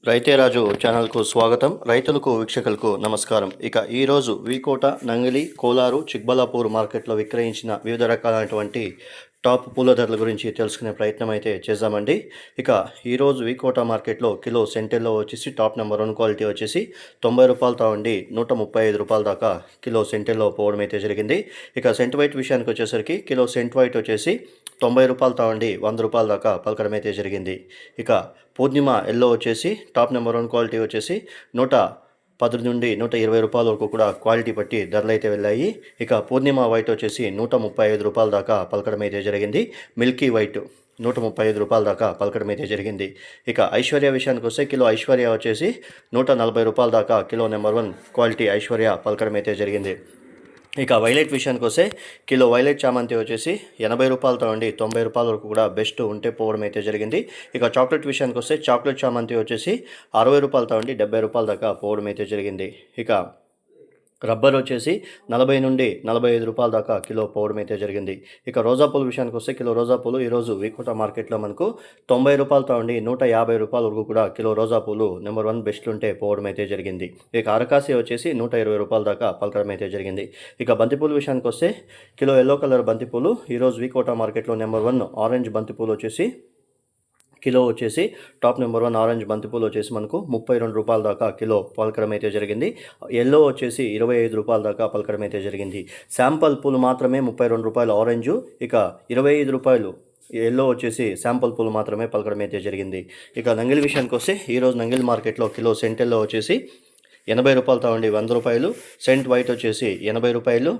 రైతే రాజు ఛానల్కు స్వాగతం. రైతులకు వీక్షకులకు నమస్కారం. ఇక ఈరోజు వీకోట, నంగిలి, కోలారు, చిక్బలాపూర్ మార్కెట్లో విక్రయించిన వివిధ రకాలైనటువంటి టాప్ పూల ధరల గురించి తెలుసుకునే ప్రయత్నం అయితే చేద్దామండి. ఇక ఈరోజు వీకోట మార్కెట్లో కిలో సెంటెల్లో వచ్చేసి టాప్ నెంబర్ 1 క్వాలిటీ వచ్చేసి 90 రూపాయలతో ఉండి 135 రూపాయల దాకా కిలో సెంటెల్లో పోవడం అయితే జరిగింది. ఇక సెంట్ వైట్ విషయానికి వచ్చేసరికి కిలో సెంట్ వైట్ వచ్చేసి 90 రూపాయలతో ఉండి 100 రూపాయల దాకా పలకడం అయితే జరిగింది. ఇక పూర్ణిమ ఎల్లో వచ్చేసి టాప్ నెంబర్ 1 క్వాలిటీ వచ్చేసి 110 నుండి 120 రూపాయల వరకు కూడా క్వాలిటీ బట్టి ధరలు అయితే వెళ్ళాయి. ఇక పూర్ణిమ వైట్ వచ్చేసి 135 రూపాయల దాకా పలకడం అయితే జరిగింది. మిల్కీ వైట్ 135 రూపాయల దాకా పలకడం అయితే జరిగింది. ఇక ఐశ్వర్య విషయానికి వస్తే కిలో ఐశ్వర్య వచ్చేసి 140 రూపాయల దాకా కిలో నెంబర్ 1 క్వాలిటీ ఐశ్వర్య పలకడం అయితే జరిగింది. ఇక వైలెట్ విషయానికి వస్తే కిలో వైలెట్ చామంతి వచ్చేసి 80 రూపాయలతో ఉండి 90 రూపాయల వరకు కూడా బెస్ట్ ఉంటే పోవడం అయితే జరిగింది. ఇక చాక్లెట్ విషయానికి వస్తే చాక్లెట్ చామంతి వచ్చేసి 60 రూపాయలతో ఉండి 70 రూపాయల దాకా పోవడం అయితే జరిగింది. ఇక రబ్బర్ వచ్చేసి 40 నుండి 45 రూపాయల దాకా కిలో పోవడం అయితే జరిగింది. ఇక రోజా పూల విషయానికి వస్తే కిలో రోజా పూలు ఈరోజు వీకోట మార్కెట్లో మనకు 90 రూపాయలతో ఉండి 150 రూపాయల వరకు కూడా కిలో రోజా పూలు నెంబర్ 1 బెస్ట్లు ఉంటే పోవడం అయితే జరిగింది. ఇక అరకాసి వచ్చేసి 120 రూపాయల దాకా పలకడం అయితే జరిగింది. ఇక బంతిపూల విషయానికి వస్తే కిలో ఎల్లో కలర్ బంతిపూలు ఈరోజు వీకోట మార్కెట్లో నెంబర్ 1 ఆరెంజ్ బంతిపూలు వచ్చేసి కిలో వచ్చేసి టాప్ నెంబర్ 1 ఆరెంజ్ బంతిపూలు వచ్చేసి మనకు 32 రూపాయల దాకా కిలో పలకడం అయితే జరిగింది. ఎల్లో వచ్చేసి 25 రూపాయల దాకా పలకడం అయితే జరిగింది. శాంపుల్ పూలు మాత్రమే 32 రూపాయలు ఆరెంజు, ఇక 25 రూపాయలు ఎల్లో వచ్చేసి శాంపుల్ పూలు మాత్రమే పలకడం అయితే జరిగింది. ఇక నంగిలి విషయానికి వస్తే ఈరోజు నంగిలి మార్కెట్లో కిలో సెంటెల్లో వచ్చేసి 80 రూపాయలతో ఉండి 100 రూపాయలు, సెంట్ వైట్ వచ్చేసి 80 రూపాయలు,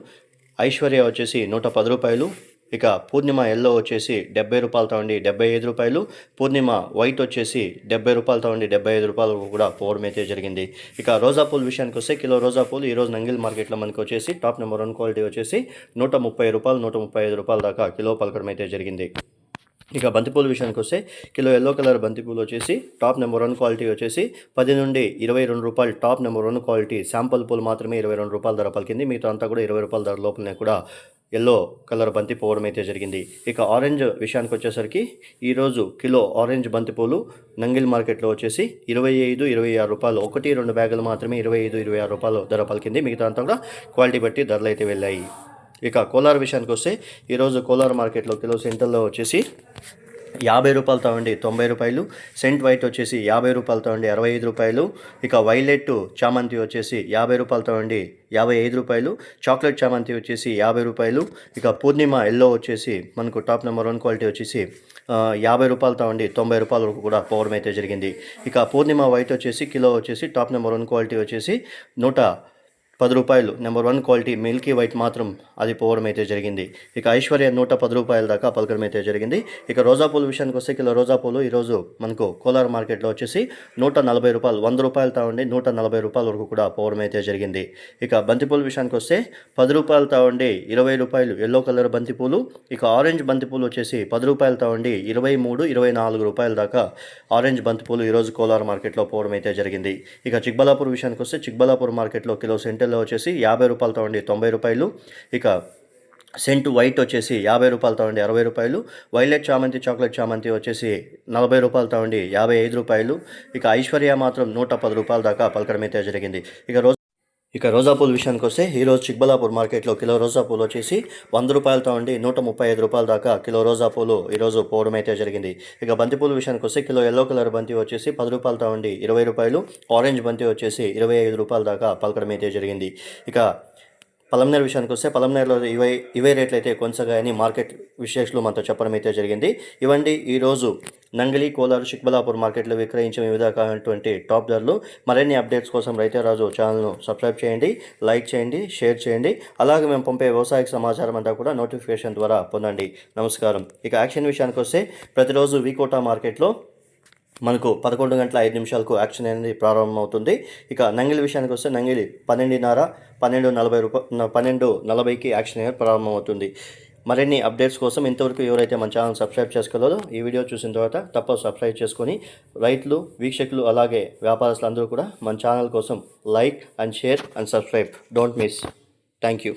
ఐశ్వర్య వచ్చేసి 110 రూపాయలు, ఇక పూర్ణిమ ఎల్లో వచ్చేసి 70 రూపాయలతో ఉండి 75 రూపాయలు, పూర్ణిమ వైట్ వచ్చేసి 70 రూపాయలతో ఉండి 75 రూపాయలు కూడా పోవడం అయితే జరిగింది. ఇక రోజా పూల విషయానికి వస్తే కిలో రోజా పూలు ఈరోజు నంగిల్ మార్కెట్లో మనకు వచ్చేసి టాప్ నెంబర్ 1 క్వాలిటీ వచ్చేసి 130 రూపాయలు 135 రూపాయల దాకా కిలో పలకడం అయితే జరిగింది. ఇక బంతిపూల విషయానికి వస్తే కిలో ఎల్లో కలర్ బంతిపూలు వచ్చేసి టాప్ నెంబర్ 1 క్వాలిటీ వచ్చేసి 10 నుండి 22 రూపాయలు టాప్ నెంబర్ 1 క్వాలిటీ, శాంపుల్ పూలు మాత్రమే 22 రూపాయల ధర పలికింది. మిగతా అంతా కూడా 20 రూపాయల ధర లోపలనే కూడా ఎల్లో కలర్ బంతి పోవడం అయితే జరిగింది. ఇక ఆరెంజ్ విషయానికి వచ్చేసరికి ఈరోజు కిలో ఆరెంజ్ బంతిపూలు నంగిల్ మార్కెట్లో వచ్చేసి 25-26 రూపాయలు, 1-2 బ్యాగులు మాత్రమే 25-26 రూపాయలు ధర పలికింది. మిగతా అంతా కూడా క్వాలిటీ బట్టి ధరలు అయితే వెళ్ళాయి. ఇక కోలార్ విషయానికి వస్తే ఈరోజు కోలార్ మార్కెట్లో కిలో సెంటర్లో వచ్చేసి 50 రూపాయలతో ఉండి 90 రూపాయలు, సెంట్ వైట్ వచ్చేసి 50 రూపాయలతో ఉండి 65 రూపాయలు, ఇక వైలెట్ చామంతి వచ్చేసి 50 రూపాయలతో ఉండి 55 రూపాయలు, చాక్లెట్ చామంతి వచ్చేసి 50 రూపాయలు, ఇక పూర్ణిమ ఎల్లో వచ్చేసి మనకు టాప్ నెంబర్ 1 క్వాలిటీ వచ్చేసి 50 రూపాయలతో ఉండి 90 రూపాయల వరకు కూడా పోవడం అయితే జరిగింది. ఇక పూర్ణిమ వైట్ వచ్చేసి కిలో వచ్చేసి టాప్ నెంబర్ 1 క్వాలిటీ వచ్చేసి 110 రూపాయలు, నెంబర్ 1 క్వాలిటీ మిల్కీ వైట్ మాత్రం అది పోవడం అయితే జరిగింది. ఇక ఐశ్వర్య 110 రూపాయల దాకా పలకడం అయితే జరిగింది. ఇక రోజా పూల విషయానికి వస్తే కిలో రోజా పూలు ఈరోజు మనకు కోలార్ మార్కెట్లో వచ్చేసి 140 రూపాయలు, 100 రూపాయలతో ఉండి 140 రూపాయల వరకు కూడా పోవడం అయితే జరిగింది. ఇక బంతిపూల విషయానికి వస్తే 10 రూపాయలతో ఉండి 20 రూపాయలు ఎల్లో కలర్ బంతిపూలు, ఇక ఆరెంజ్ బంతిపూలు వచ్చేసి 10 రూపాయలతో ఉండి 23-24 రూపాయల దాకా ఆరెంజ్ బంతిపూలు ఈరోజు కోలార్ మార్కెట్లో పోవడం అయితే జరిగింది. ఇక చిక్బలాపూర్ విషయానికి వస్తే చిక్బలాపూర్ మార్కెట్లో కిలో సెంటెల్లో వచ్చేసి 50 రూపాయలతో ఉండి 90 రూపాయలు, ఇక సెంట్ వైట్ వచ్చేసి 50 రూపాయలతో ఉండి 60 రూపాయలు, వైలెట్ చామంతి చాక్లెట్ చామంతి వచ్చేసి 40 రూపాయలతో ఉండి 55 రూపాయలు, ఇక ఐశ్వర్య మాత్రం 110 రూపాయల దాకా పలకడం అయితే జరిగింది. ఇక రోజా పూల విషయానికి వస్తే ఈరోజు చిక్బలాపూర్ మార్కెట్లో కిలో రోజా పూలు వచ్చేసి 100 రూపాయలతో ఉండి 135 రూపాయల దాకా కిలో రోజా పూలు ఈరోజు పోవడం అయితే జరిగింది. ఇక బంతిపూల విషయానికి వస్తే కిలో ఎల్లో కలర్ బంతి వచ్చేసి 10 రూపాయలతో ఉండి 20 రూపాయలు, ఆరెంజ్ బంతి వచ్చేసి 25 రూపాయల దాకా పలకడం అయితే జరిగింది. ఇక పలంనేరు విషయానికి వస్తే పలంనేరులో ఇవే రేట్లు అయితే కొనసాగాయని మార్కెట్ విశేషాలు మనతో చెప్పడం అయితే జరిగింది. ఇవండి ఈరోజు నంగిలి, కోలారు, చిక్బలాపూర్ మార్కెట్లో విక్రయించే వివిధ రకాలైనటువంటి టాప్ ధరలు. మరిన్ని అప్డేట్స్ కోసం రైతే రాజు ఛానల్ను సబ్స్క్రైబ్ చేయండి, లైక్ చేయండి, షేర్ చేయండి. అలాగే మేము పంపే వ్యవసాయ సమాచారం అంతా కూడా నోటిఫికేషన్ ద్వారా పొందండి. నమస్కారం. ఇక యాక్షన్ విషయానికి వస్తే ప్రతిరోజు వీకోట మార్కెట్లో మనకు 11 గంటల 5 నిమిషాలకు యాక్షన్ అనేది ప్రారంభమవుతుంది. ఇక నంగిలి విషయానికి వస్తే నంగిలి 12:40కి యాక్షన్ అనేది ప్రారంభమవుతుంది. మరిన్ని అప్డేట్స్ కోసం ఇంతవరకు ఎవరైతే మన ఛానల్ సబ్స్క్రైబ్ చేసుకోలేదో ఈ వీడియో చూసిన తర్వాత తప్పక సబ్స్క్రైబ్ చేసుకొని రైతులు, వీక్షకులు అలాగే వ్యాపారస్తులు అందరూ కూడా మన ఛానల్ కోసం like and share and subscribe. Don't miss. Thank you.